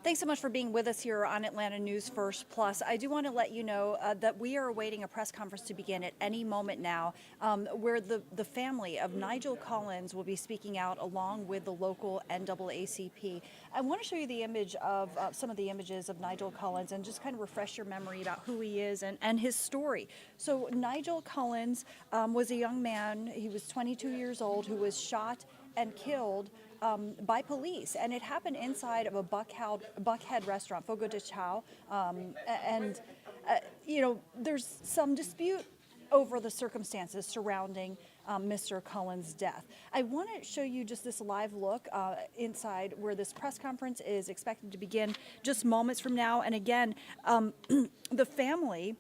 Thanks so much for being with us here on Atlanta News First Plus. I do want to let you know that we are awaiting a press conference to begin at any moment now, where the family of Nygil Cullins will be speaking out along with the local NAACP. I want to show you the image of some of the images of Nygil Cullins and just kind of refresh your memory about who he is and his story. So Nygil Cullins was a young man. He was 22 years old who was shot and killed by police, and it happened inside of a Buckhead restaurant, Fogo De Chao, there's some dispute over the circumstances surrounding Mr. Cullins' death. I want to show you just this live look inside where this press conference is expected to begin just moments from now, and again, the family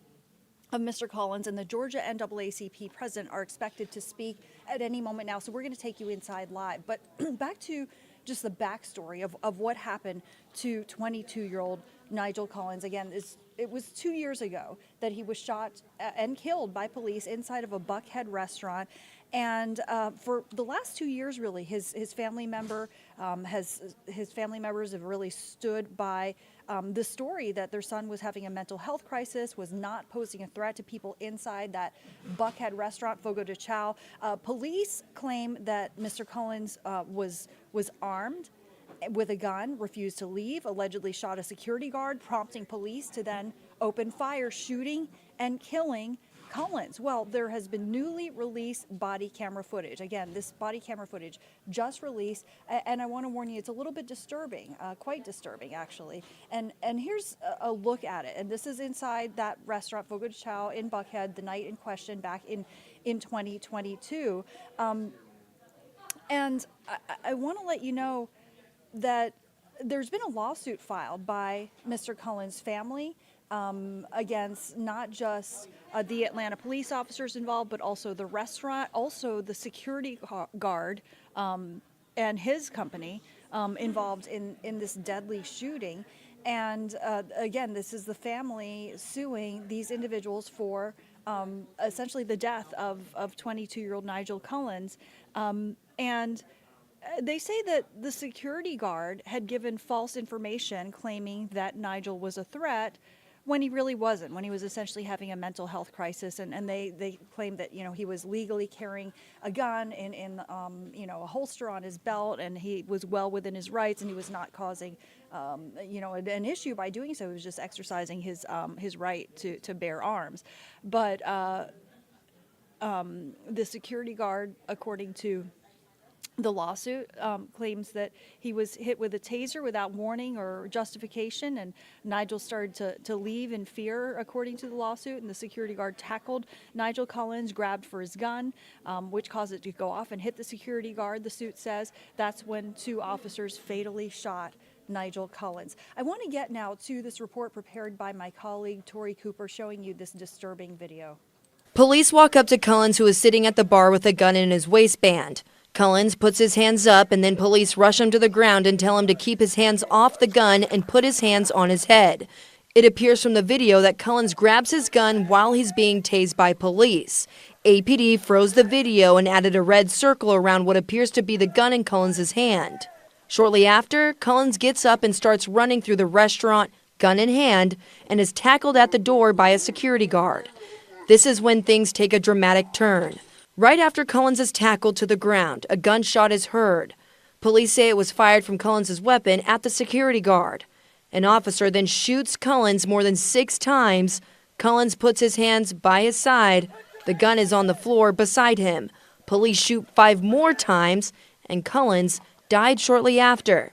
of Mr. Cullins and the Georgia NAACP president are expected to speak at any moment now. So we're going to take you inside live. But back to just the backstory of what happened to 22-year-old Nygil Cullins. Again, it was 2 years ago that he was shot and killed by police inside of a Buckhead restaurant. And for the last 2 years, really, his family members have really stood by the story that their son was having a mental health crisis, was not posing a threat to people inside that Buckhead restaurant, Fogo De Chao. Police claim that Mr. Cullins was armed with a gun, refused to leave, allegedly shot a security guard, prompting police to then open fire, shooting and killing Cullins. Well, there has been newly released body camera footage. Again, this body camera footage just released, and I want to warn you, it's a little bit disturbing, quite disturbing actually. And here's a look at it. And this is inside that restaurant, Fogo De Chao in Buckhead, the night in question back in 2022. And I want to let you know that there's been a lawsuit filed by Mr. Cullins' family against not just the Atlanta police officers involved, but also the restaurant, also the security guard and his company involved in this deadly shooting. And again, this is the family suing these individuals for essentially the death of 22-year-old Nygil Cullins. And they say that the security guard had given false information claiming that Nygil was a threat when he really wasn't, when he was essentially having a mental health crisis. And they claimed that, he was legally carrying a gun in a holster on his belt, and he was well within his rights, and he was not causing, an issue by doing so. He was just exercising his right to bear arms. But the security guard, according to the lawsuit, claims that he was hit with a taser without warning or justification, and Nygil started to leave in fear, according to the lawsuit, and the security guard tackled Nygil Cullins, grabbed for his gun, which caused it to go off and hit the security guard, the suit says. That's when two officers fatally shot Nygil Cullins. I want to get now to this report prepared by my colleague Tori Cooper, showing you this disturbing video. Police walk up to Cullins, who is sitting at the bar with a gun in his waistband. Cullins puts his hands up, and then police rush him to the ground and tell him to keep his hands off the gun and put his hands on his head. It appears from the video that Cullins grabs his gun while he's being tased by police. APD froze the video and added a red circle around what appears to be the gun in Cullins' hand. Shortly after, Cullins gets up and starts running through the restaurant, gun in hand, and is tackled at the door by a security guard. This is when things take a dramatic turn. Right after Cullins is tackled to the ground, a gunshot is heard. Police say it was fired from Cullins' weapon at the security guard. An officer then shoots Cullins more than 6 times. Cullins puts his hands by his side. The gun is on the floor beside him. Police shoot 5 more times, and Cullins died shortly after.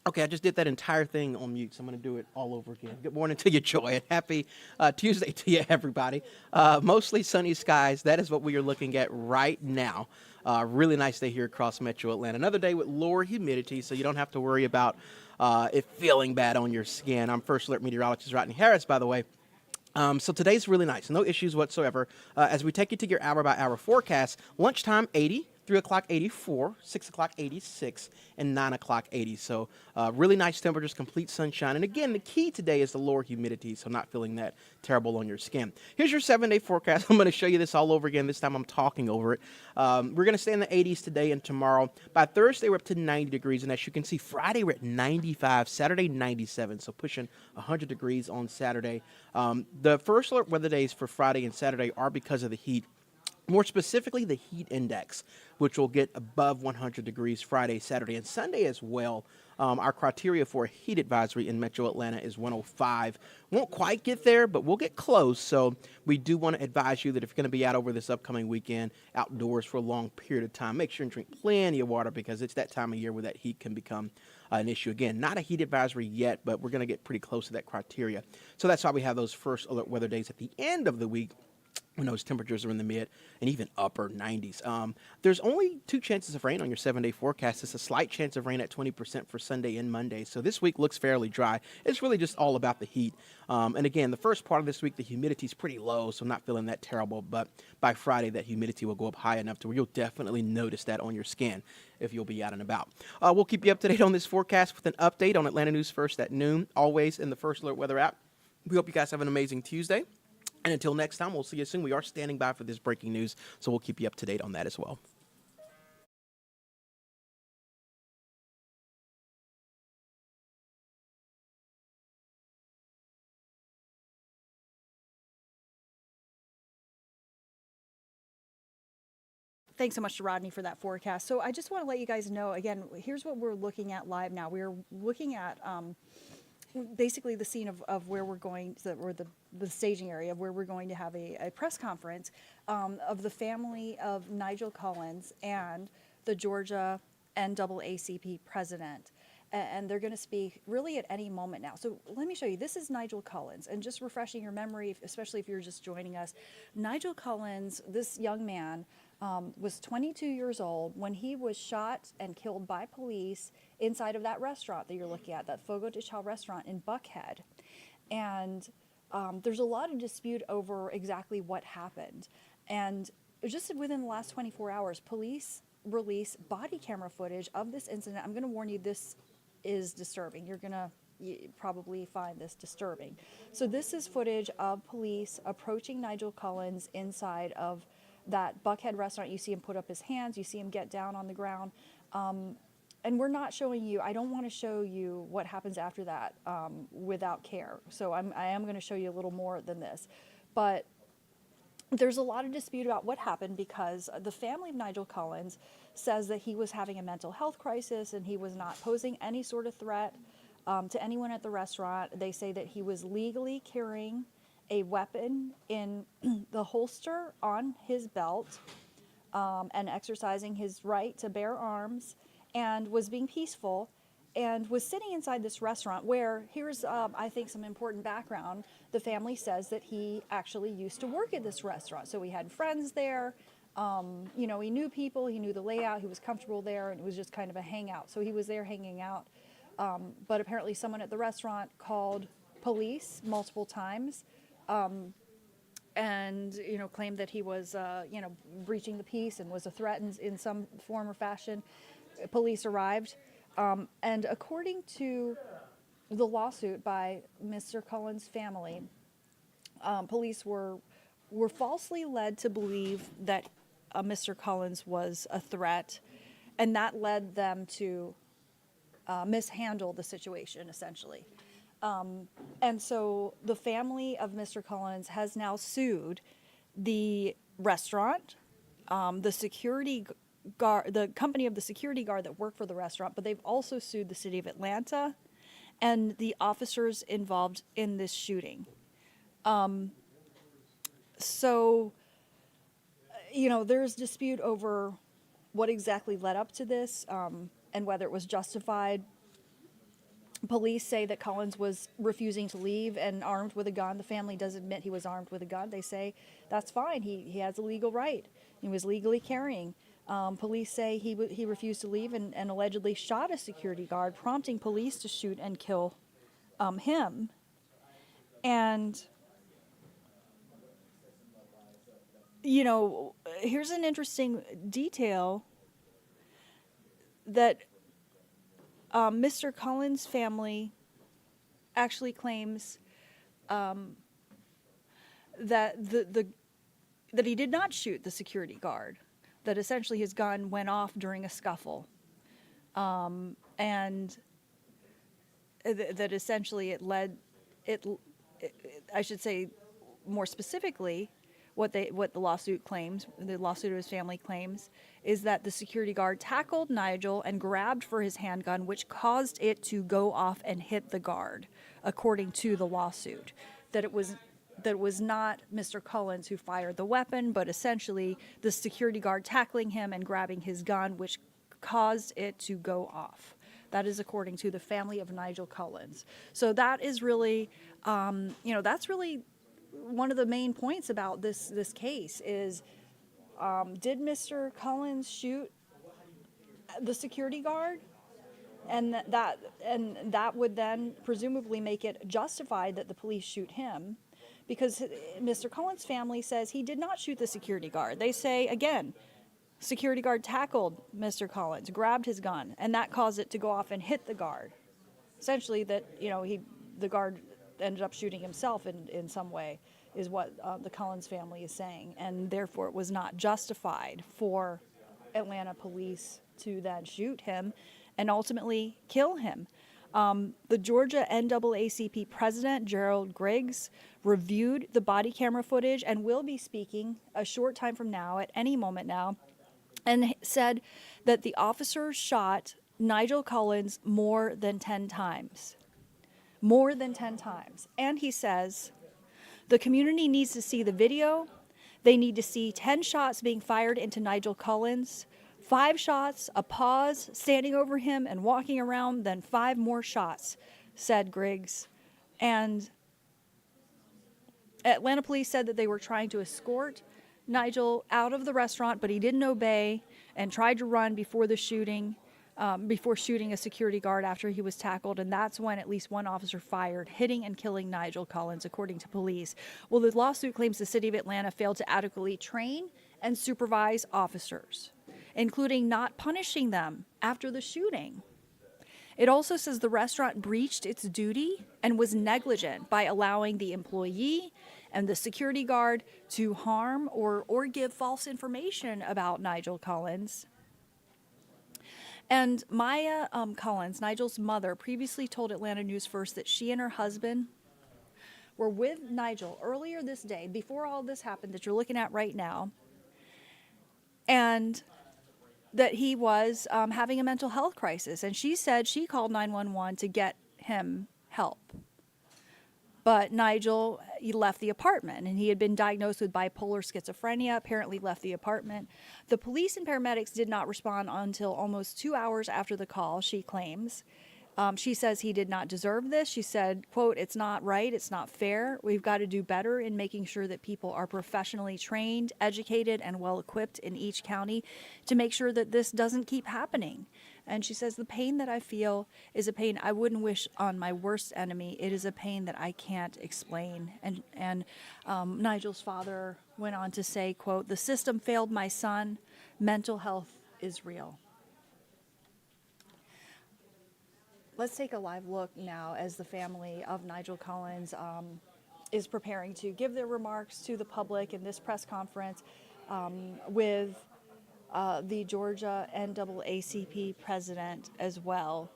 Okay, I just did that entire thing on mute, so I'm going to do it all over again. Good morning to you, Joy, and happy Tuesday to you, everybody. Mostly sunny skies. That is what we are looking at right now. Really nice day here across Metro Atlanta. Another day with lower humidity, so you don't have to worry about it feeling bad on your skin. I'm First Alert Meteorologist Rodney Harris, by the way. So today's really nice. No issues whatsoever. As we take you to your hour-by-hour forecast, lunchtime 80, 3 o'clock 84, 6 o'clock 86, and 9 o'clock 80. So really nice temperatures, complete sunshine. And again, the key today is the lower humidity, so not feeling that terrible on your skin. Here's your 7-day forecast. I'm going to show you this all over again. This time I'm talking over it. We're going to stay in the 80s today and tomorrow. By Thursday, we're up to 90 degrees. And as you can see, Friday, we're at 95, Saturday, 97. So pushing 100 degrees on Saturday. The first alert weather days for Friday and Saturday are because of the heat. More specifically, the heat index, which will get above 100 degrees Friday, Saturday, and Sunday as well. Our criteria for a heat advisory in Metro Atlanta is 105. Won't quite get there, but we'll get close. So we do want to advise you that if you're going to be out over this upcoming weekend, outdoors for a long period of time, make sure and drink plenty of water because it's that time of year where that heat can become an issue. Again, not a heat advisory yet, but we're going to get pretty close to that criteria. So that's why we have those first alert weather days at the end of the week, when those temperatures are in the mid and even upper 90s. There's only 2 chances of rain on your 7-day forecast. It's a slight chance of rain at 20% for Sunday and Monday. So this week looks fairly dry. It's really just all about the heat. And again, the first part of this week, the humidity is pretty low, so not feeling that terrible. But by Friday, that humidity will go up high enough to where you'll definitely notice that on your skin if you'll be out and about. We'll keep you up to date on this forecast with an update on Atlanta News First at noon, always in the First Alert Weather app. We hope you guys have an amazing Tuesday. And until next time, we'll see you soon. We are standing by for this breaking news, so we'll keep you up to date on that as well. Thanks so much to Rodney for that forecast. So I just want to let you guys know, again, here's what we're looking at live now. We're looking at basically the scene of where we're going, or the staging area of where we're going to have a press conference of the family of Nygil Cullins and the Georgia NAACP president. And they're going to speak really at any moment now. So let me show you. This is Nygil Cullins. And just refreshing your memory, especially if you're just joining us, Nygil Cullins, this young man, was 22 years old when he was shot and killed by police inside of that restaurant that you're looking at, that Fogo De Chao restaurant in Buckhead. And there's a lot of dispute over exactly what happened. And just within the last 24 hours, police released body camera footage of this incident. I'm going to warn you, this is disturbing. You're going to probably find this disturbing. So this is footage of police approaching Nygil Cullins inside of that Buckhead restaurant. You see him put up his hands, you see him get down on the ground. And we're not showing you, I don't want to show you what happens after that without care. So I am going to show you a little more than this. But there's a lot of dispute about what happened because the family of Nygil Cullins says that he was having a mental health crisis and he was not posing any sort of threat to anyone at the restaurant. They say that he was legally carrying a weapon in the holster on his belt and exercising his right to bear arms, and was being peaceful and was sitting inside this restaurant where, here's, I think, some important background. The family says that he actually used to work at this restaurant. So he had friends there. You know, he knew people, he knew the layout, he was comfortable there, and it was just kind of a hangout. So he was there hanging out. But apparently someone at the restaurant called police multiple times and, you know, claimed that he was, you know, breaching the peace and was a threat in some form or fashion. Police arrived. And according to the lawsuit by Mr. Cullins' family, police were falsely led to believe that Mr. Cullins was a threat, and that led them to mishandle the situation, essentially. And so the family of Mr. Cullins has now sued the restaurant, the security guard, the company of the security guard that worked for the restaurant, but they've also sued the city of Atlanta and the officers involved in this shooting. So, you know, there's dispute over what exactly led up to this and whether it was justified. Police say that Cullins was refusing to leave and armed with a gun. The family does admit he was armed with a gun. They say that's fine. He has a legal right. He was legally carrying. Police say he refused to leave and allegedly shot a security guard, prompting police to shoot and kill him. And, you know, here's an interesting detail that Mr. Cullins' family actually claims that that he did not shoot the security guard. That essentially his gun went off during a scuffle, and that essentially it led it. I should say more specifically, what the lawsuit claims, the lawsuit of his family claims, is that the security guard tackled Nygil and grabbed for his handgun, which caused it to go off and hit the guard, according to the lawsuit. That it was not Mr. Cullins who fired the weapon, but essentially the security guard tackling him and grabbing his gun, which caused it to go off. That is according to the family of Nygil Cullins. So that is really, that's really one of the main points about this case is, did Mr. Cullins shoot the security guard? And that would then presumably make it justified that the police shoot him, because Mr. Cullins' family says he did not shoot the security guard. They say, again, security guard tackled Mr. Cullins, grabbed his gun, and that caused it to go off and hit the guard. Essentially that, the guard ended up shooting himself in some way, is what the Cullins family is saying. And therefore it was not justified for Atlanta police to then shoot him and ultimately kill him. The Georgia NAACP president, Gerald Griggs, reviewed the body camera footage and will be speaking a short time from now, at any moment now, and said that the officers shot Nygil Cullins more than 10 times. More than 10 times. And he says, the community needs to see the video. They need to see 10 shots being fired into Nygil Cullins, 5 shots, a pause, standing over him and walking around, then 5 more shots, said Griggs. And Atlanta police said that they were trying to escort Nygil out of the restaurant, but he didn't obey and tried to run before the shooting, before shooting a security guard after he was tackled. And that's when at least one officer fired, hitting and killing Nygil Cullins, according to police. Well, the lawsuit claims the city of Atlanta failed to adequately train and supervise officers, including not punishing them after the shooting. It also says the restaurant breached its duty and was negligent by allowing the employee and the security guard to harm or give false information about Nygil Cullins. And Maya Cullins, Nygil's mother, previously told Atlanta News First that she and her husband were with Nygil earlier this day, before all this happened that you're looking at right now, and that he was having a mental health crisis. And she said she called 911 to get him help. But Nygil, he left the apartment, and he had been diagnosed with bipolar schizophrenia, apparently left the apartment. The police and paramedics did not respond until almost 2 hours after the call, she claims. She says he did not deserve this. She said, quote, "It's not right. It's not fair. We've got to do better in making sure that people are professionally trained, educated, and well-equipped in each county to make sure that this doesn't keep happening." And she says, "The pain that I feel is a pain I wouldn't wish on my worst enemy. It is a pain that I can't explain." And Nygil's father went on to say, quote, "The system failed my son. Mental health is real." Let's take a live look now as the family of Nygil Cullins is preparing to give their remarks to the public in this press conference with the Georgia NAACP president as well,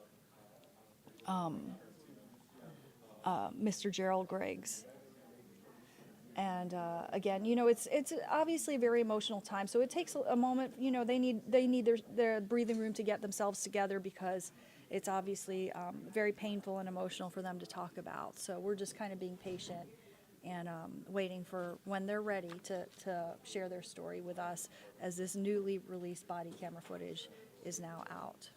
Mr. Gerald Griggs. And again, it's obviously a very emotional time, so it takes a moment. They need their breathing room to get themselves together, because it's obviously very painful and emotional for them to talk about. So we're just kind of being patient and waiting for when they're ready to share their story with us, as this newly released body camera footage is now out.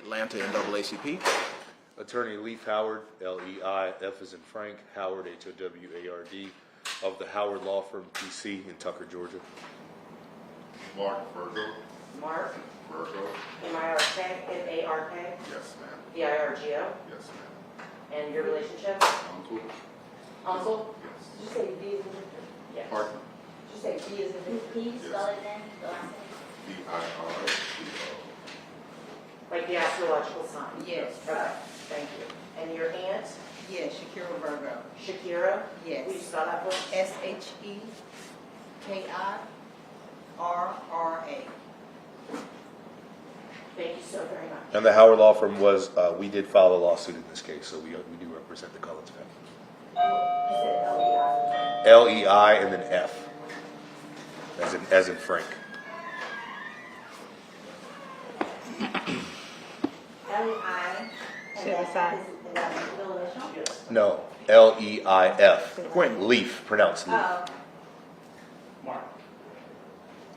Atlanta NAACP. Attorney Leif Howard, L-E-I-F as in Frank, Howard, H-O-W-A-R-D, of the Howard Law Firm, P.C. in Tucker, Georgia. Mark Virgo. Mark, Virgo. M-I-R-K, M-A-R-K, Yes, ma'am. V-I-R-G-O, Yes, ma'am. and your relationship? Uncle. Uncle? Yes. Did you say V as in Victor? Yes. Partner. Did you say V as in Victor? Can you spell it then, the last name? V-I-R-G-O. Like the astrological sign? Yes. Okay, thank you. And your aunt, Yes, Shakira Virgo. Shakira? Yes. Will you spell that for us? S-H-E-K-I-R-R-A. Thank you so very much. And the Howard Law Firm was, we did file a lawsuit in this case, so we do represent the Cullins family. You said L-E-I. L-E-I and then F, as in Frank. L-E-I. Should I sign? Is that the middle initial? Yes. No, L-E-I-F. Quentin. Leaf, pronounced Leaf. Oh,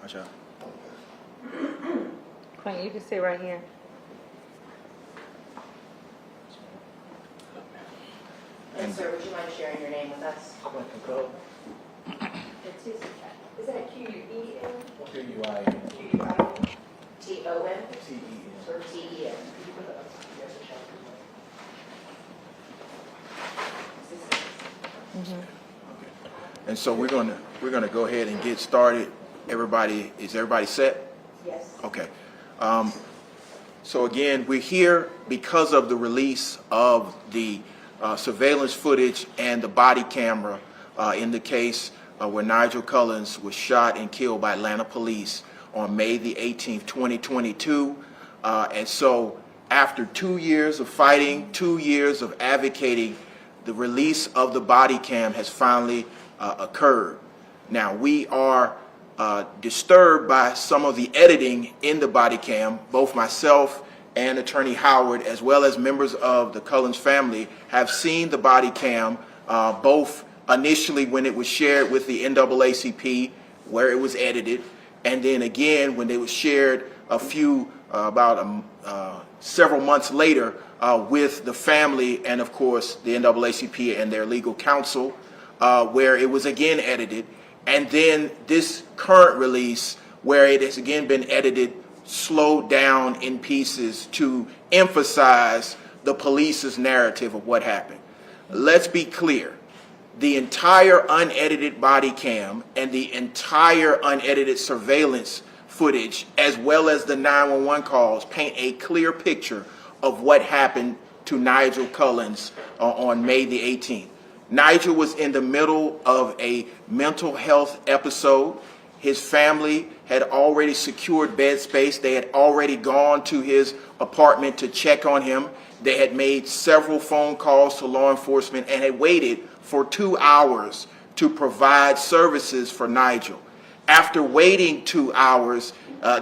Watch out. Quentin, you can sit right here. and sir, would you mind sharing your name with us? It's his, is that a Q-U-E-N? Q-U-I-N. Q-U-I-N? T-O-N? T-E-N. Or T-E-N? And so we're gonna go ahead and get started. Is everybody set? Yes. Okay. So again, we're here because of the release of the surveillance footage and the body camera in the case where Nygil Cullins was shot and killed by Atlanta police on May the 18th, 2022. And so after 2 years of fighting, 2 years of advocating, the release of the body cam has finally occurred. Now, we are disturbed by some of the editing in the body cam. Both myself and Attorney Howard, as well as members of the Cullins family, have seen the body cam, both initially when it was shared with the NAACP, where it was edited, and then again when it was shared several months later with the family and, of course, the NAACP and their legal counsel, where it was again edited. And then this current release, where it has again been edited, slowed down in pieces to emphasize the police's narrative of what happened. Let's be clear. The entire unedited body cam and the entire unedited surveillance footage, as well as the 911 calls, paint a clear picture of what happened to Nygil Cullins on May the 18th. Nygil was in the middle of a mental health episode. His family had already secured bed space. They had already gone to his apartment to check on him. They had made several phone calls to law enforcement and had waited for 2 hours to provide services for Nygil. After waiting 2 hours,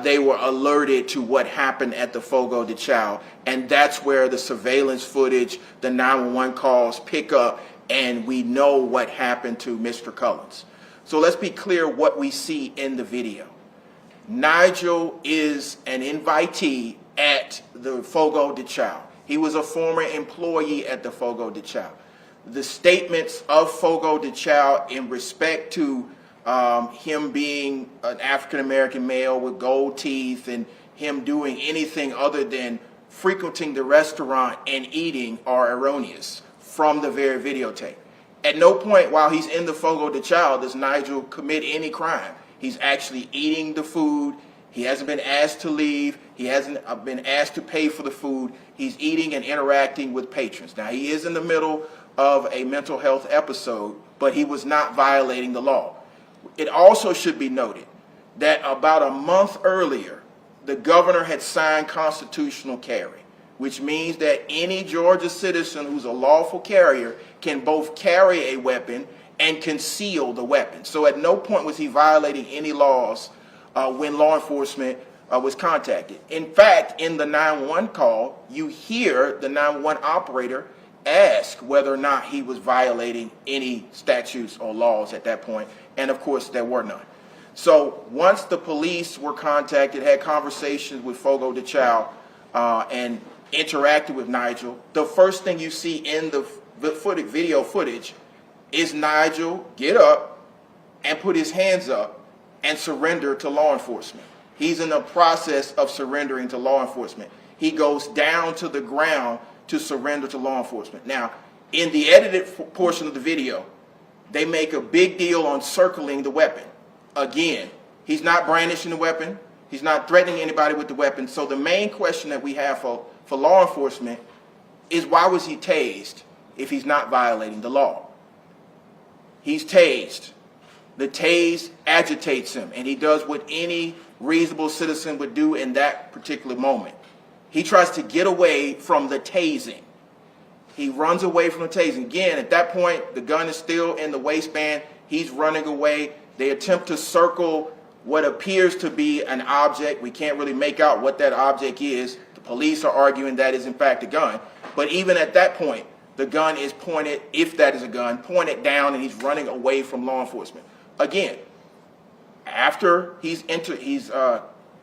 they were alerted to what happened at the Fogo De Chao, and that's where the surveillance footage, the 911 calls pick up, and we know what happened to Mr. Cullins. So let's be clear what we see in the video. Nygil is an invitee at the Fogo De Chao. He was a former employee at the Fogo De Chao. The statements of Fogo De Chao in respect to him being an African-American male with gold teeth and him doing anything other than frequenting the restaurant and eating are erroneous from the very videotape. At no point while he's in the Fogo De Chao does Nygil commit any crime. He's actually eating the food. He hasn't been asked to leave. He hasn't been asked to pay for the food. He's eating and interacting with patrons. Now, he is in the middle of a mental health episode, but he was not violating the law. It also should be noted that about a month earlier, the governor had signed constitutional carry, which means that any Georgia citizen who's a lawful carrier can both carry a weapon and conceal the weapon. So at no point was he violating any laws when law enforcement was contacted. In fact, in the 911 call, you hear the 911 operator ask whether or not he was violating any statutes or laws at that point, and of course there were none. So once the police were contacted, had conversations with Fogo De Chao, and interacted with Nygil, the first thing you see in the video footage is Nygil get up and put his hands up and surrender to law enforcement. He's in the process of surrendering to law enforcement. He goes down to the ground to surrender to law enforcement. Now, in the edited portion of the video, they make a big deal on circling the weapon. Again, he's not brandishing the weapon. He's not threatening anybody with the weapon. So the main question that we have for law enforcement is, why was he tased if he's not violating the law? He's tased. The tase agitates him, and he does what any reasonable citizen would do in that particular moment. He tries to get away from the tasing. He runs away from the tasing. Again, at that point, the gun is still in the waistband. He's running away. They attempt to circle what appears to be an object. We can't really make out what that object is. The police are arguing that is in fact a gun. But even at that point, the gun is pointed, if that is a gun, pointed down, and he's running away from law enforcement. Again, after he's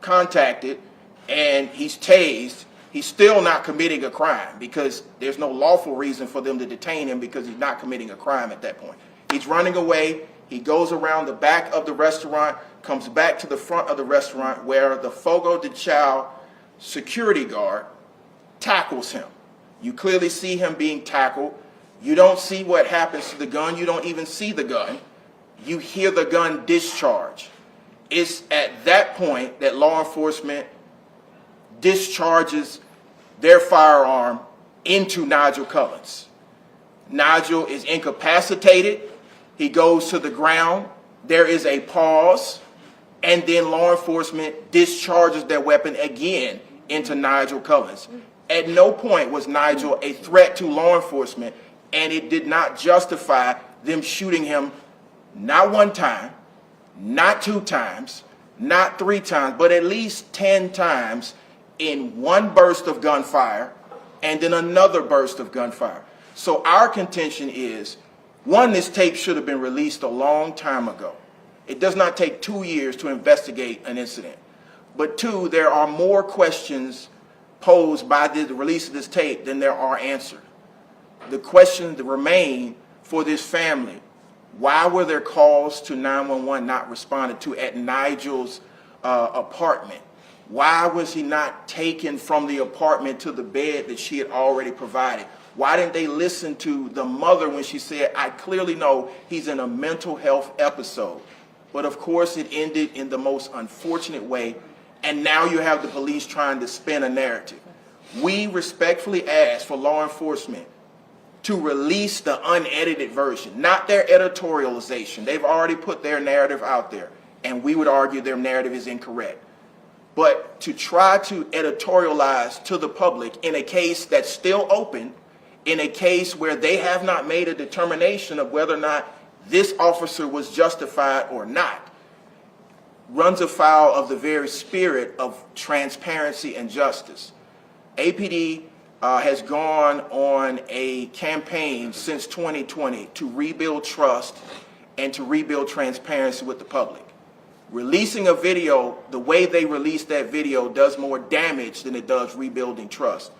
contacted and he's tased, he's still not committing a crime, because there's no lawful reason for them to detain him, because he's not committing a crime at that point. He's running away. He goes around the back of the restaurant, comes back to the front of the restaurant, where the Fogo De Chao security guard tackles him. You clearly see him being tackled. You don't see what happens to the gun. You don't even see the gun. You hear the gun discharge. It's at that point that law enforcement discharges their firearm into Nygil Cullins. Nygil is incapacitated. He goes to the ground. There is a pause, and then law enforcement discharges their weapon again into Nygil Cullins. At no point was Nygil a threat to law enforcement, and it did not justify them shooting him not one time, not two times, not three times, but at least 10 times in one burst of gunfire and then another burst of gunfire. So our contention is, one, this tape should have been released a long time ago. It does not take 2 years to investigate an incident. But two, there are more questions posed by the release of this tape than there are answered. The questions that remain for this family: why were their calls to 911 not responded to at Nygil's apartment? Why was he not taken from the apartment to the bed that she had already provided? Why didn't they listen to the mother when she said, I clearly know he's in a mental health episode? But of course it ended in the most unfortunate way, and now you have the police trying to spin a narrative. We respectfully ask for law enforcement to release the unedited version, not their editorialization. They've already put their narrative out there, and we would argue their narrative is incorrect. But to try to editorialize to the public in a case that's still open, in a case where they have not made a determination of whether or not this officer was justified or not, runs afoul of the very spirit of transparency and justice. APD has gone on a campaign since 2020 to rebuild trust and to rebuild transparency with the public. Releasing a video the way they released that video does more damage than it does rebuilding trust.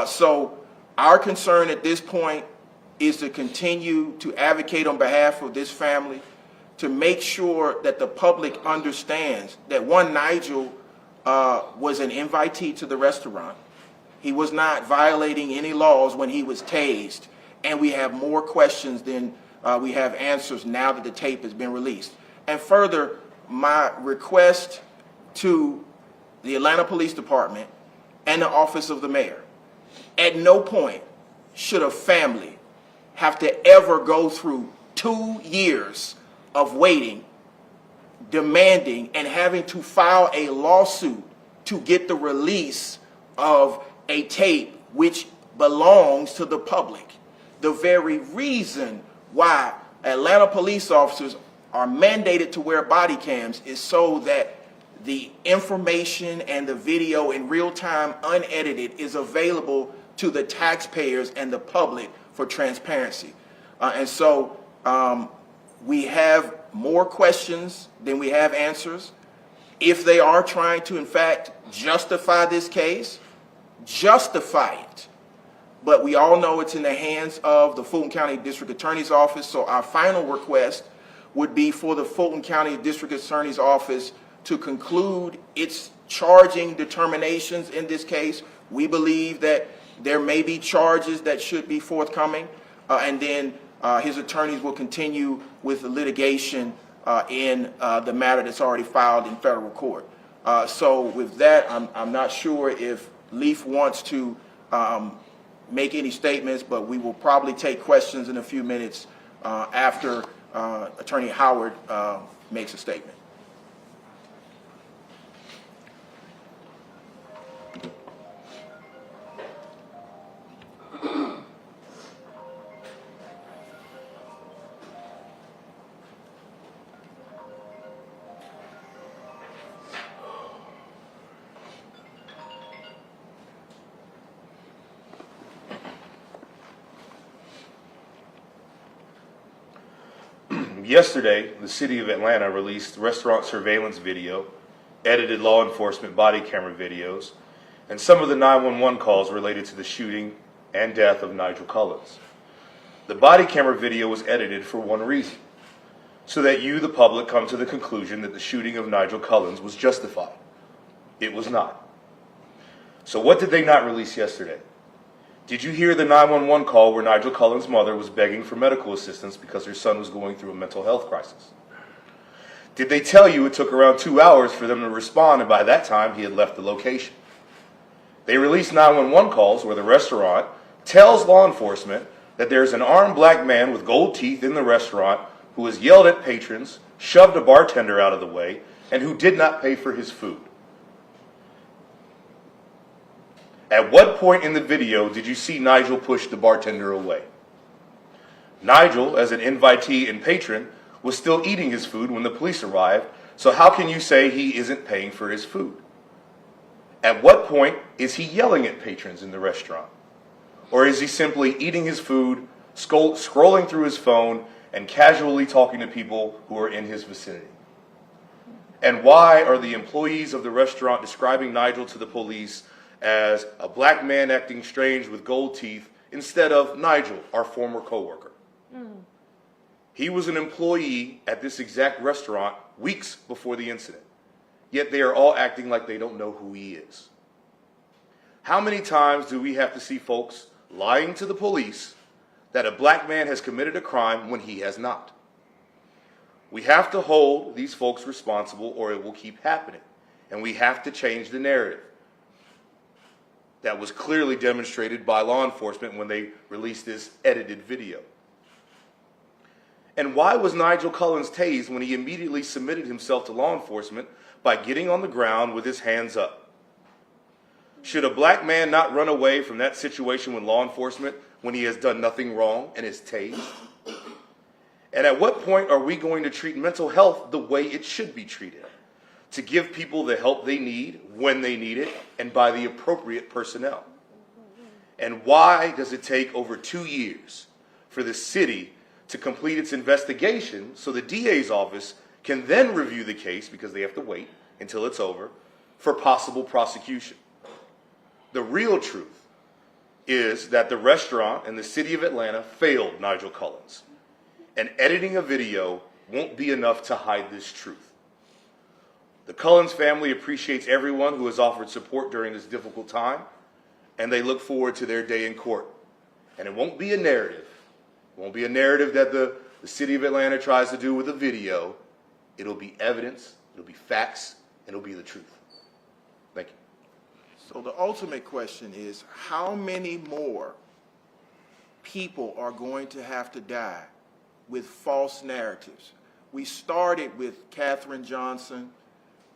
So our concern at this point is to continue to advocate on behalf of this family, to make sure that the public understands that, one, Nygil was an invitee to the restaurant. He was not violating any laws when he was tased, and we have more questions than we have answers now that the tape has been released. And further, my request to the Atlanta Police Department and the Office of the Mayor: at no point should a family have to ever go through 2 years of waiting, demanding, and having to file a lawsuit to get the release of a tape which belongs to the public. The very reason why Atlanta police officers are mandated to wear body cams is so that the information and the video in real time, unedited, is available to the taxpayers and the public for transparency. And so we have more questions than we have answers. If they are trying to, in fact, justify this case, justify it. But we all know it's in the hands of the Fulton County District Attorney's Office, so our final request would be for the Fulton County District Attorney's Office to conclude its charging determinations in this case. We believe that there may be charges that should be forthcoming, and then his attorneys will continue with the litigation in the matter that's already filed in federal court. So with that, I'm not sure if Leaf wants to make any statements, but we will probably take questions in a few minutes after Attorney Howard makes a statement. Yesterday, the city of Atlanta released restaurant surveillance video, edited law enforcement body camera videos, and some of the 911 calls related to the shooting and death of Nygil Cullins. The body camera video was edited for one reason, so that you, the public, come to the conclusion that the shooting of Nygil Cullins was justified. It was not. So what did they not release yesterday? Did you hear the 911 call where Nygil Cullins' mother was begging for medical assistance because her son was going through a mental health crisis? Did they tell you it took around 2 hours for them to respond, and by that time he had left the location? They released 911 calls where the restaurant tells law enforcement that there's an armed black man with gold teeth in the restaurant who has yelled at patrons, shoved a bartender out of the way, and who did not pay for his food. At what point in the video did you see Nygil push the bartender away? Nygil, as an invitee and patron, was still eating his food when the police arrived, so how can you say he isn't paying for his food? At what point is he yelling at patrons in the restaurant? Or is he simply eating his food, scrolling through his phone, and casually talking to people who are in his vicinity? And why are the employees of the restaurant describing Nygil to the police as a black man acting strange with gold teeth instead of Nygil, our former coworker? He was an employee at this exact restaurant weeks before the incident, yet they are all acting like they don't know who he is. How many times do we have to see folks lying to the police that a black man has committed a crime when he has not? We have to hold these folks responsible or it will keep happening, and we have to change the narrative. That was clearly demonstrated by law enforcement when they released this edited video. And why was Nygil Cullins tased when he immediately submitted himself to law enforcement by getting on the ground with his hands up? Should a black man not run away from that situation with law enforcement when he has done nothing wrong and is tased? And at what point are we going to treat mental health the way it should be treated? To give people the help they need when they need it and by the appropriate personnel? And why does it take over 2 years for the city to complete its investigation so the DA's office can then review the case, because they have to wait until it's over, for possible prosecution? The real truth is that the restaurant and the city of Atlanta failed Nygil Cullins, and editing a video won't be enough to hide this truth. The Cullins family appreciates everyone who has offered support during this difficult time, and they look forward to their day in court. And it won't be a narrative. It won't be a narrative that the city of Atlanta tries to do with a video. It'll be evidence, it'll be facts, and it'll be the truth. Thank you. So the ultimate question is, how many more people are going to have to die with false narratives? We started with Katherine Johnson,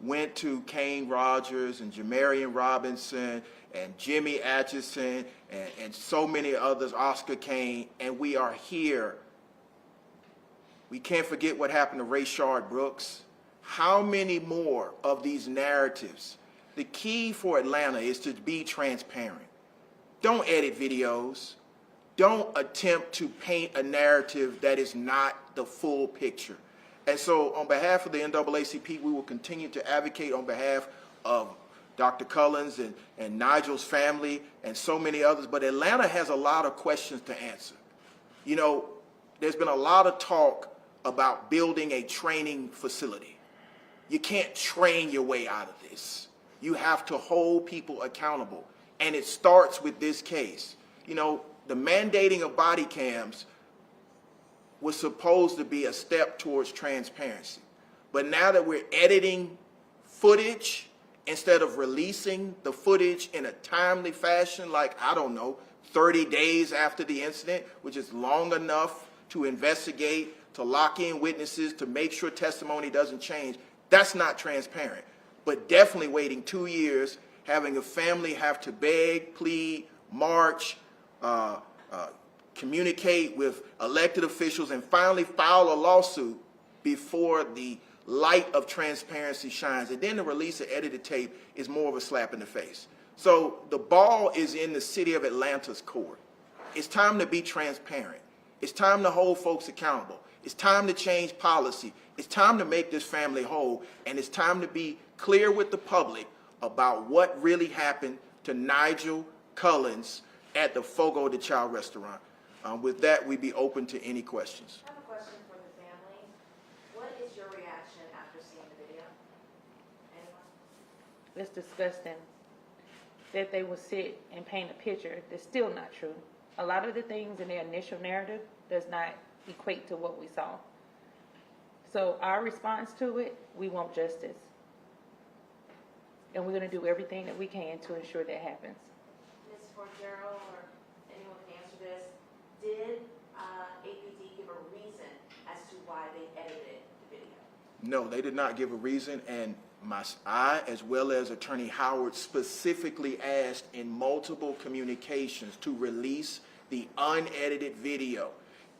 went to Kane Rogers and Jamarian Robinson and Jimmy Atchison and so many others, Oscar Kane, and we are here. We can't forget what happened to Rayshard Brooks. How many more of these narratives? The key for Atlanta is to be transparent. Don't edit videos. Don't attempt to paint a narrative that is not the full picture. And so on behalf of the NAACP, we will continue to advocate on behalf of Dr. Cullins and Nygil's family and so many others, but Atlanta has a lot of questions to answer. You know, there's been a lot of talk about building a training facility. You can't train your way out of this. You have to hold people accountable. And it starts with this case. You know, the mandating of body cams was supposed to be a step towards transparency. But now that we're editing footage instead of releasing the footage in a timely fashion, like, I don't know, 30 days after the incident, which is long enough to investigate, to lock in witnesses, to make sure testimony doesn't change, that's not transparent. But definitely waiting 2 years, having a family have to beg, plead, march, communicate with elected officials, and finally file a lawsuit before the light of transparency shines. And then the release of edited tape is more of a slap in the face. So the ball is in the city of Atlanta's court. It's time to be transparent. It's time to hold folks accountable. It's time to change policy. It's time to make this family whole. And it's time to be clear with the public about what really happened to Nygil Cullins at the Fogo De Chao restaurant. With that, we'd be open to any questions. I have a question for the family. What is your reaction after seeing the video? Anyone? It's disgusting that they would sit and paint a picture that's still not true. A lot of the things in their initial narrative does not equate to what we saw. So our response to it, we want justice. And we're going to do everything that we can to ensure that happens. Ms. Forgero, or anyone can answer this. Did APD give a reason as to why they edited the video? No, they did not give a reason, and I, as well as Attorney Howard, specifically asked in multiple communications to release the unedited video.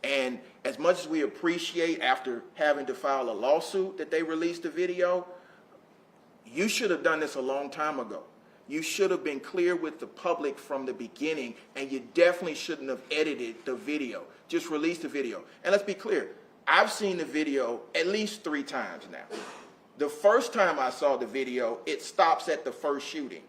And as much as we appreciate, after having to file a lawsuit, that they released the video, you should have done this a long time ago. You should have been clear with the public from the beginning, and you definitely shouldn't have edited the video. Just release the video. And let's be clear, I've seen the video at least 3 times now. The first time I saw the video, it stops at the first shooting.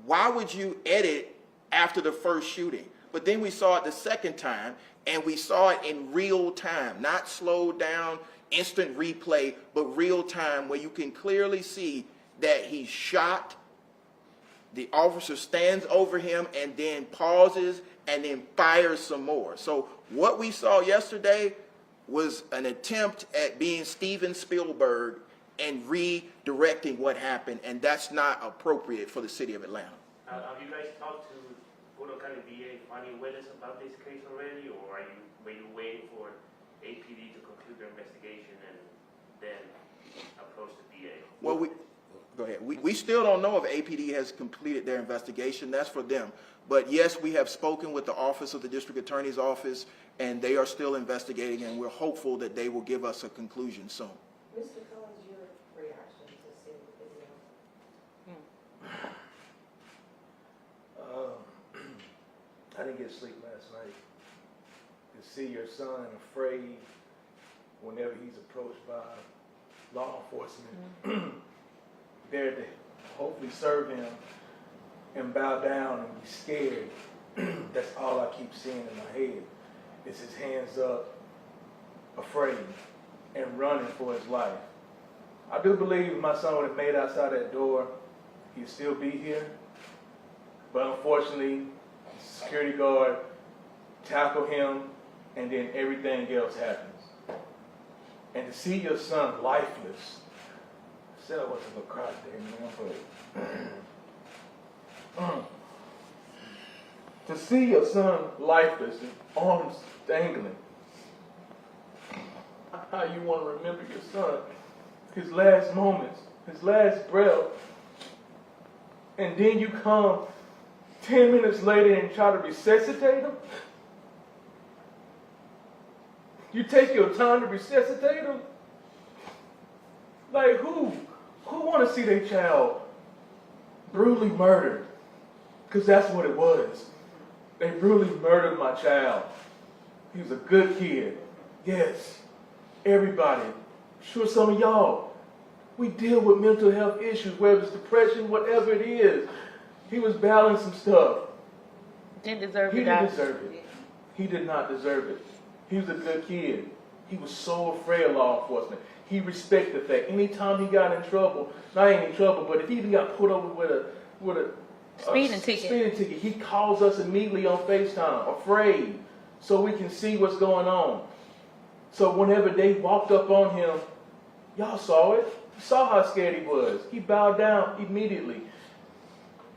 Why would you edit after the first shooting? But then we saw it the second time, and we saw it in real time, not slowed down, instant replay, but real time, where you can clearly see that he's shot. The officer stands over him and then pauses and then fires some more. So what we saw yesterday was an attempt at being Steven Spielberg and redirecting what happened, and that's not appropriate for the city of Atlanta. Have you guys talked to Fogo County DA Fannie Willis about this case already, or were you waiting for APD to conclude their investigation and then approach the DA? Well, go ahead. We still don't know if APD has completed their investigation. That's for them. But yes, we have spoken with the Office of the District Attorney's Office, and they are still investigating, and we're hopeful that they will give us a conclusion soon. Mr. Cullins, your reaction to seeing the video? I didn't get sleep last night. To see your son afraid whenever he's approached by law enforcement, there to hopefully serve him and bow down and be scared. That's all I keep seeing in my head. Is his hands up, afraid, and running for his life. I do believe if my son would have made outside that door, he'd still be here. But unfortunately, the security guard tackled him, and then everything else happens. And to see your son lifeless, I said I wasn't gonna cry today, man, but to see your son lifeless and arms dangling, how you want to remember your son, his last moments, his last breath, and then you come 10 minutes later and try to resuscitate him? You take your time to resuscitate him? Like who want to see their child brutally murdered? Because that's what it was. They brutally murdered my child. He was a good kid. Yes, everybody, I'm sure some of y'all We deal with mental health issues, whether it's depression, whatever it is. He was battling some stuff. Didn't deserve He to didn't die. deserve it. He did not deserve it. He was a good kid. He was so afraid of law enforcement. He respected the fact. Anytime he got in trouble, not even in trouble, but if he even got pulled over with a Speeding ticket. he calls us immediately on FaceTime, afraid, so we can see what's going on. So whenever they walked up on him, y'all saw it. You saw how scared he was. He bowed down immediately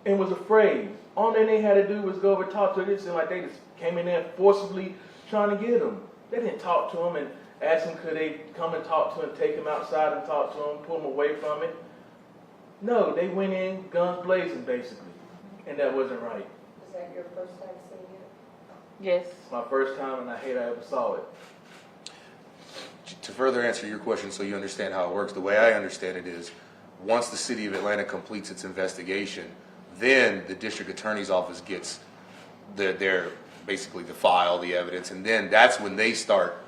and was afraid. All they had to do was go over and talk to him. It seemed like they just came in there forcibly trying to get him. They didn't talk to him and ask him could they come and talk to him, take him outside and talk to him, pull him away from it. No, they went in guns blazing basically, and that wasn't right. Was that your first time seeing it? Yes. It's my first time and I hate I ever saw it. To further answer your question so you understand how it works, the way I understand it is once the city of Atlanta completes its investigation, then the district attorney's office gets their basically the file, the evidence, and then that's when they start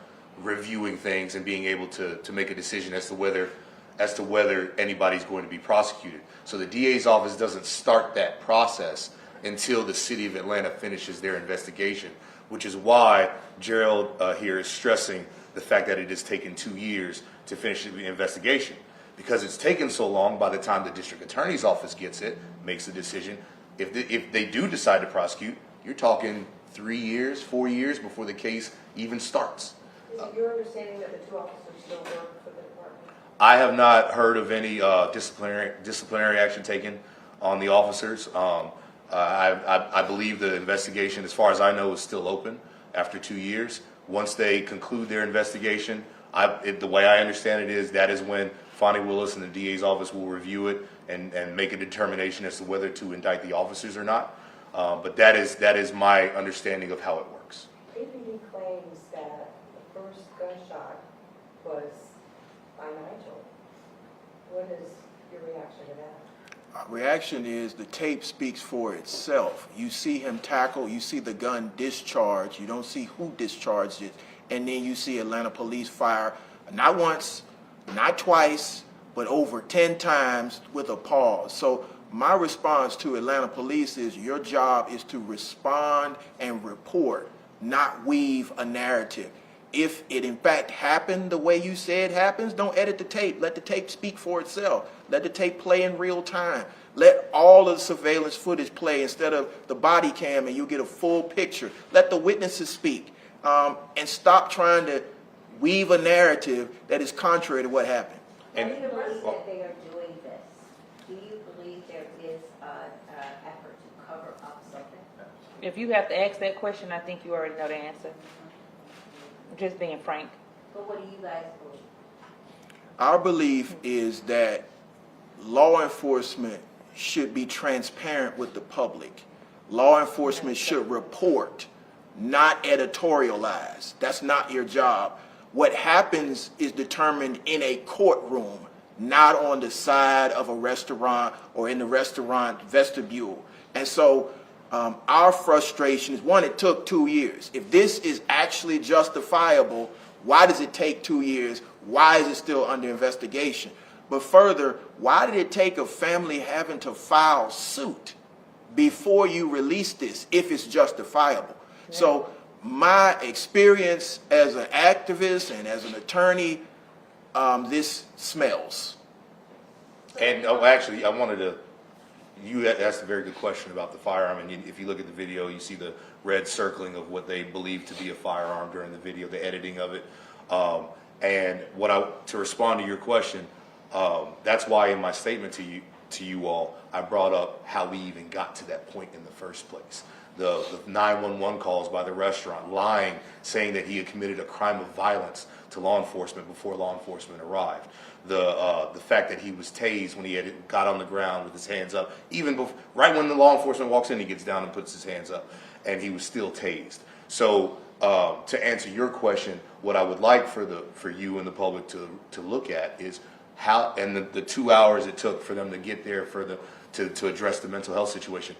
reviewing things and being able to make a decision as to whether anybody's going to be prosecuted. So the DA's office doesn't start that process until the city of Atlanta finishes their investigation, which is why Gerald here is stressing the fact that it has taken 2 years to finish the investigation. Because it's taken so long, by the time the district attorney's office gets it, makes a decision, if they do decide to prosecute, you're talking 3 years, 4 years before the case even starts. Is it your understanding that the two officers still work for the department? I have not heard of any disciplinary action taken on the officers. I believe the investigation, as far as I know, is still open after 2 years. Once they conclude their investigation, the way I understand it is that is when Fonnie Willis and the DA's office will review it and make a determination as to whether to indict the officers or not. But that is my understanding of how it works. APD claims that the first gunshot was by Nygil. What is your reaction to that? Our reaction is the tape speaks for itself. You see him tackle, you see the gun discharge, you don't see who discharged it, and then you see Atlanta police fire, not once, not twice, but over 10 times with a pause. So my response to Atlanta police is your job is to respond and report, not weave a narrative. If it in fact happened the way you say it happens, don't edit the tape. Let the tape speak for itself. Let the tape play in real time. Let all of the surveillance footage play instead of the body cam, and you'll get a full picture. Let the witnesses speak, and stop trying to weave a narrative that is contrary to what happened. Do you believe that they are doing this? Do you believe there is an effort to cover up something? If you have to ask that question, I think you already know the answer. Just being frank. But what do you guys believe? Our belief is that law enforcement should be transparent with the public. Law enforcement should report, not editorialize. That's not your job. What happens is determined in a courtroom, not on the side of a restaurant or in the restaurant vestibule. And so our frustration is, one, it took 2 years. If this is actually justifiable, why does it take 2 years? Why is it still under investigation? But further, why did it take a family having to file suit before you release this if it's justifiable? Yeah. So my experience as an activist and as an attorney, this smells. And actually, I wanted to. You asked a very good question about the firearm, and if you look at the video, you see the red circling of what they believe to be a firearm during the video, the editing of it. And to respond to your question, that's why in my statement to you all, I brought up how we even got to that point in the first place. The 911 calls by the restaurant, lying, saying that he had committed a crime of violence to law enforcement before law enforcement arrived. The fact that he was tased when he had got on the ground with his hands up, even right when the law enforcement walks in, he gets down and puts his hands up, and he was still tased. So to answer your question, what I would like for you and the public to look at is how, and the 2 hours it took for them to get there to address the mental health situation.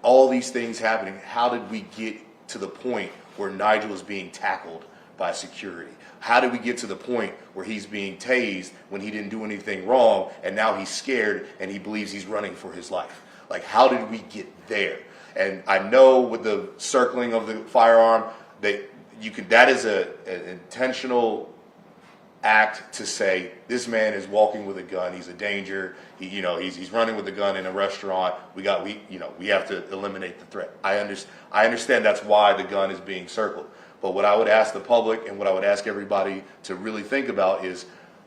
All these things happening, how did we get to the point where Nygil is being tackled by security? How did we get to the point where he's being tased when he didn't do anything wrong, and now he's scared and he believes he's running for his life? Like, how did we get there? And I know with the circling of the firearm that is an intentional act to say this man is walking with a gun. He's a danger. He's running with a gun in a restaurant. We have to eliminate the threat. I understand that's why the gun is being circled. But what I would ask the public and what I would ask everybody to really think about is,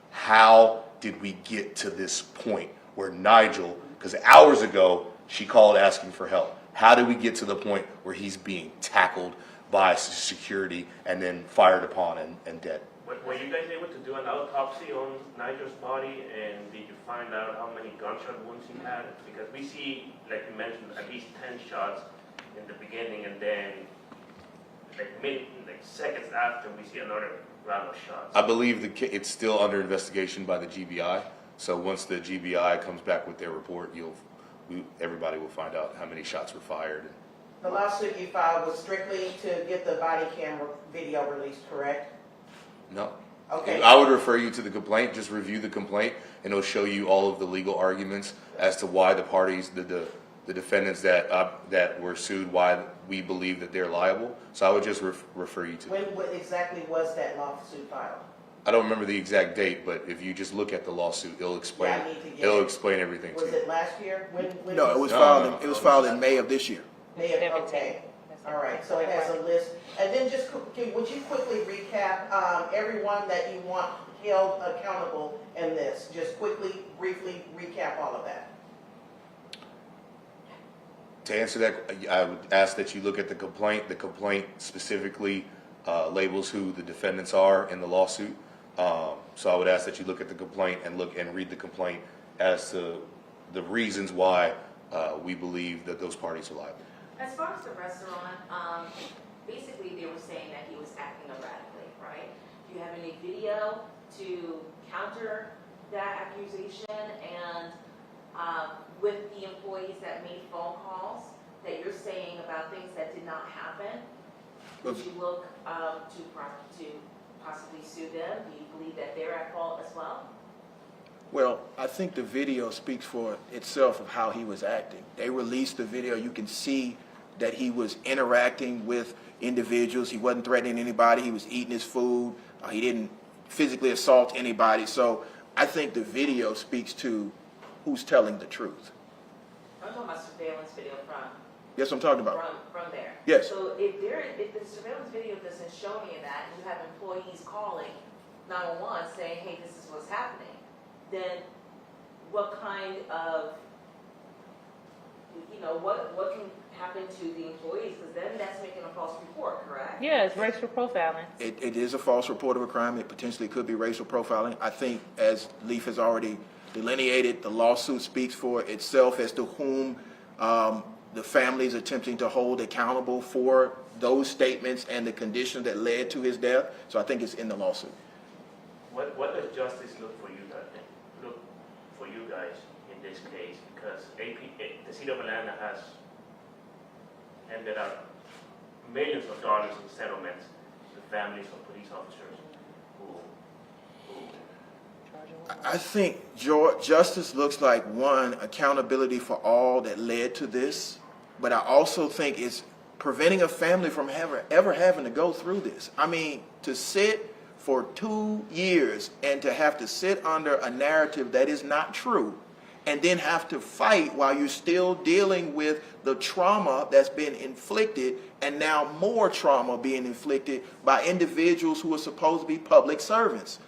how did we get to this point where Nygil, because hours ago she called asking for help. How did we get to the point where he's being tackled by security and then fired upon and dead? Were you guys able to do an autopsy on Nygil's body, and did you find out how many gunshot wounds he had? Because we see, like you mentioned, at least 10 shots in the beginning, and then seconds after, we see another round of shots. I believe it's still under investigation by the GBI. So once the GBI comes back with their report, everybody will find out how many shots were fired. The lawsuit you filed was strictly to get the body camera video released, correct? No. Okay. I would refer you to the complaint. Just review the complaint, and it'll show you all of the legal arguments as to why the parties, the defendants that were sued, why we believe that they're liable. So I would just refer you to. When exactly was that lawsuit filed? I don't remember the exact date, but if you just look at the lawsuit, it'll explain. Yeah, I need to get it'll it. explain everything to Was you. it last year? When No, it was No, filed. no, It was filed in May of this year. May of, okay. All right, so it has a list. And then just, would you quickly recap everyone that you want held accountable in this? Just quickly, briefly recap all of that. To answer that, I would ask that you look at the complaint. The complaint specifically labels who the defendants are in the lawsuit. So I would ask that you look at the complaint and read the complaint as to the reasons why we believe that those parties are liable. As far as the restaurant, basically they were saying that he was acting erratically, right? Do you have any video to counter that accusation? And with the employees that made phone calls that you're saying about things that did not happen, would you look to possibly sue them? Do you believe that they're at fault as well? Well, I think the video speaks for itself of how he was acting. They released the video. You can see that he was interacting with individuals. He wasn't threatening anybody. He was eating his food. He didn't physically assault anybody. So I think the video speaks to who's telling the truth. I'm talking about surveillance video from. Yes, I'm talking about. From there. Yes. So if the surveillance video doesn't show any of that, and you have employees calling 911 saying, hey, this is what's happening, then what kind of, what can happen to the employees? Because then that's making a false report, correct? Yeah, it's racial profiling. It is a false report of a crime. It potentially could be racial profiling. I think, as Leaf has already delineated, the lawsuit speaks for itself as to whom the family is attempting to hold accountable for those statements and the conditions that led to his death. So I think it's in the lawsuit. What does justice look for you guys in this case? Because the city of Atlanta has ended up millions of dollars in settlements to families of police officers who I think justice looks like, one, accountability for all that led to this, but I also think it's preventing a family from ever having to go through this. I mean, to sit for 2 years and to have to sit under a narrative that is not true, and then have to fight while you're still dealing with the trauma that's been inflicted, and now more trauma being inflicted by individuals who are supposed to be public servants.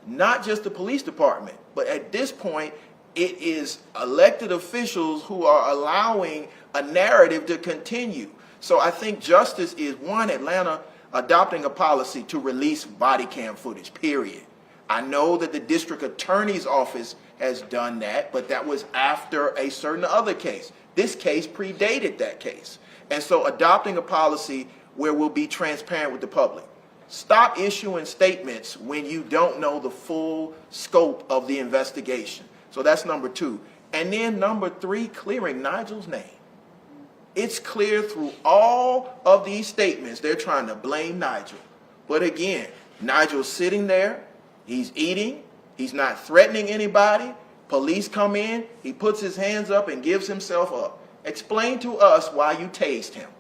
Not just the police department, but at this point, it is elected officials who are allowing a narrative to continue. So I think justice is, one, Atlanta adopting a policy to release body cam footage, period. I know that the district attorney's office has done that, but that was after a certain other case. This case predated that case. And so adopting a policy where we'll be transparent with the public. Stop issuing statements when you don't know the full scope of the investigation. So that's number 2. And then number 3, clearing Nygil's name. It's clear through all of these statements they're trying to blame Nygil. But again, Nigel's sitting there, he's eating, he's not threatening anybody. Police come in, he puts his hands up and gives himself up. Explain to us why you tased him.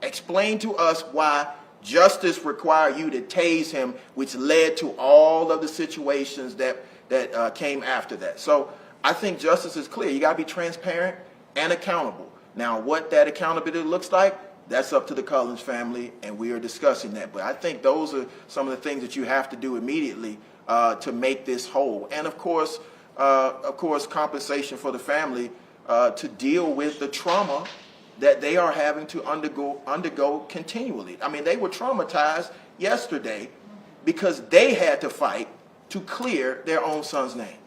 Explain to us why justice required you to tase him, which led to all of the situations that came after that. So I think justice is clear. You got to be transparent and accountable. Now, what that accountability looks like, that's up to the Cullins family, and we are discussing that. But I think those are some of the things that you have to do immediately to make this whole. And of course, compensation for the family to deal with the trauma that they are having to undergo continually. I mean, they were traumatized yesterday because they had to fight to clear their own son's name.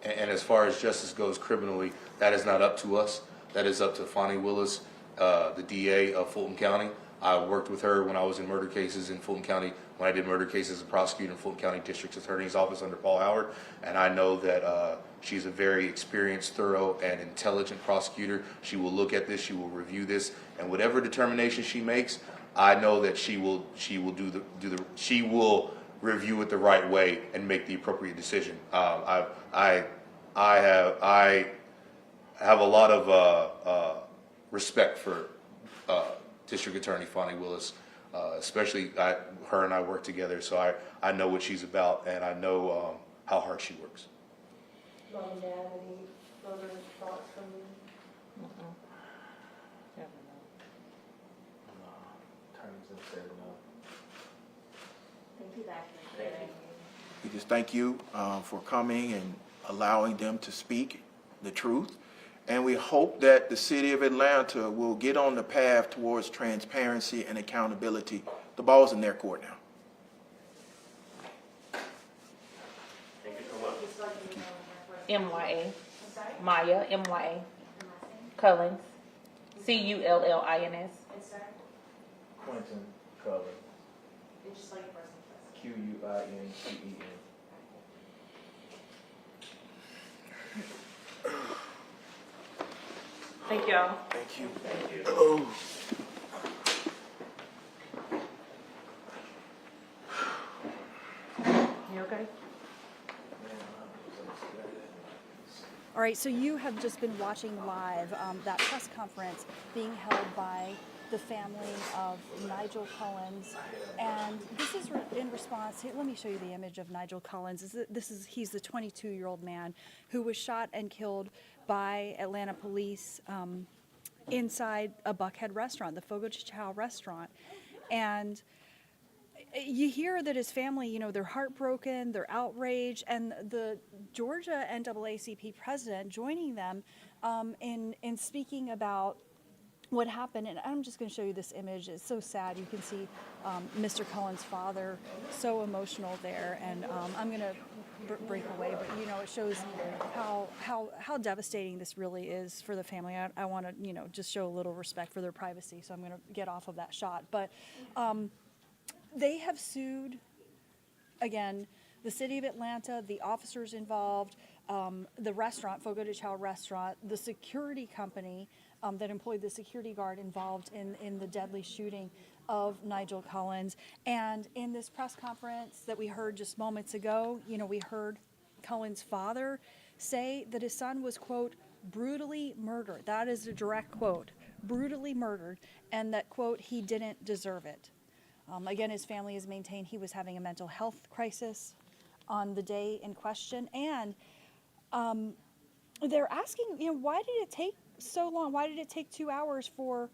And as far as justice goes criminally, that is not up to us. That is up to Fonnie Willis, the DA of Fulton County. I worked with her when I was in murder cases in Fulton County, when I did murder cases as a prosecutor in Fulton County District Attorney's Office under Paul Howard. And I know that she's a very experienced, thorough, and intelligent prosecutor. She will look at this, she will review this, and whatever determination she makes, I know that she will review it the right way and make the appropriate decision. I have a lot of respect for District Attorney Fonnie Willis, especially her and I work together, so I know what she's about, and I know how hard she works. Mom and Dad, any further thoughts from you? Attorneys have said no. Thank you, Dr. We just thank you for coming and allowing them to speak the truth. And we hope that the city of Atlanta will get on the path towards transparency and accountability. The ball's in their court now. Thank you so much. MYA. Maya, MYA. Cullins. Cullins. Quentin Cullins. It's just like your first name. Quinten. Thank y'all. Thank you. Thank you. Oh. You okay? All right, so you have just been watching live that press conference being held by the family of Nygil Cullins, and this is in response. Here, let me show you the image of Nygil Cullins. He's the 22-year-old man who was shot and killed by Atlanta police inside a Buckhead restaurant, the Fogo De Chao restaurant, and you hear that his family, they're heartbroken, they're outraged, and the Georgia NAACP president joining them in speaking about what happened. And I'm just going to show you this image. It's so sad. You can see Mr. Cullins' father so emotional there, and I'm going to break away, but it shows how devastating this really is for the family. I want to just show a little respect for their privacy, so I'm going to get off of that shot. But they have sued, again, the city of Atlanta, the officers involved, the restaurant, Fogo De Chao restaurant, the security company that employed the security guard involved in the deadly shooting of Nygil Cullins. And in this press conference that we heard just moments ago, we heard Cullins' father say that his son was, quote, brutally murdered. That is a direct quote, brutally murdered, and that, quote, he didn't deserve it. Again, his family has maintained he was having a mental health crisis on the day in question, and they're asking, why did it take so long? Why did it take 2 hours for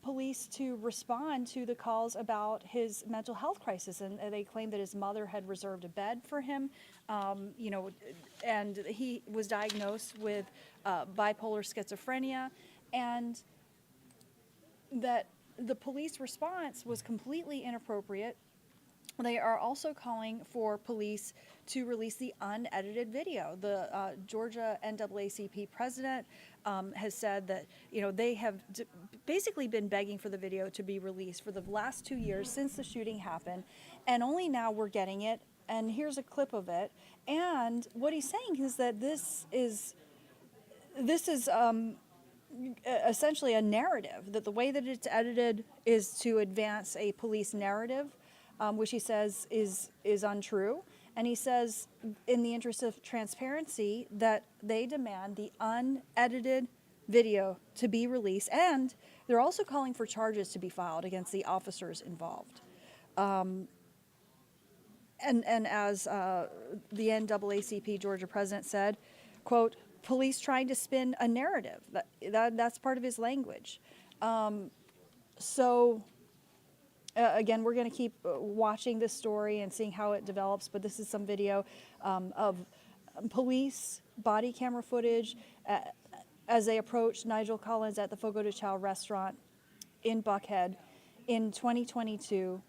police to respond to the calls about his mental health crisis? And they claim that his mother had reserved a bed for him, and he was diagnosed with bipolar schizophrenia, and that the police response was completely inappropriate. They are also calling for police to release the unedited video. The Georgia NAACP president has said that they have basically been begging for the video to be released for the last 2 years since the shooting happened, and only now we're getting it. And here's a clip of it. And what he's saying is that this is essentially a narrative, that the way that it's edited is to advance a police narrative, which he says is untrue. And he says, in the interest of transparency, that they demand the unedited video to be released, and they're also calling for charges to be filed against the officers involved. And as the NAACP Georgia president said, quote, police trying to spin a narrative. That's part of his language. Again, we're going to keep watching this story and seeing how it develops, but this is some video of police body camera footage as they approached Nygil Cullins at the Fogo De Chao restaurant in Buckhead in 2022,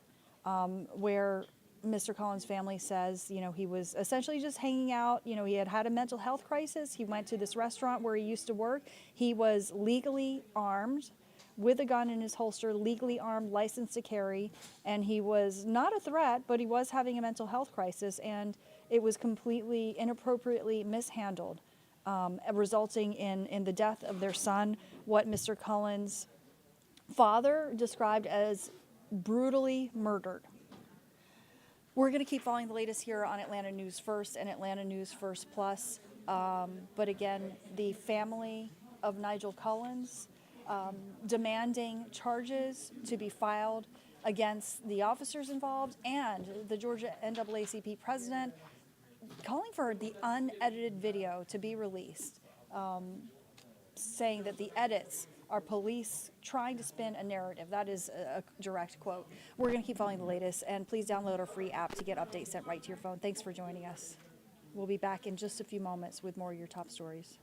where Mr. Cullins' family says, you know, he was essentially just hanging out. You know, he had a mental health crisis. He went to this restaurant where he used to work. He was legally armed with a gun in his holster, legally armed, licensed to carry, and he was not a threat, but he was having a mental health crisis, and it was completely inappropriately mishandled, resulting in the death of their son, what Mr. Cullins' father described as brutally murdered. We're going to keep following the latest here on Atlanta News First and Atlanta News First Plus. But again, the family of Nygil Cullins demanding charges to be filed against the officers involved, and the Georgia NAACP president calling for the unedited video to be released, saying that the edits are police trying to spin a narrative. That is a direct quote. We're going to keep following the latest, and please download our free app to get updates sent right to your phone. Thanks for joining us. We'll be back in just a few moments with more of your top stories.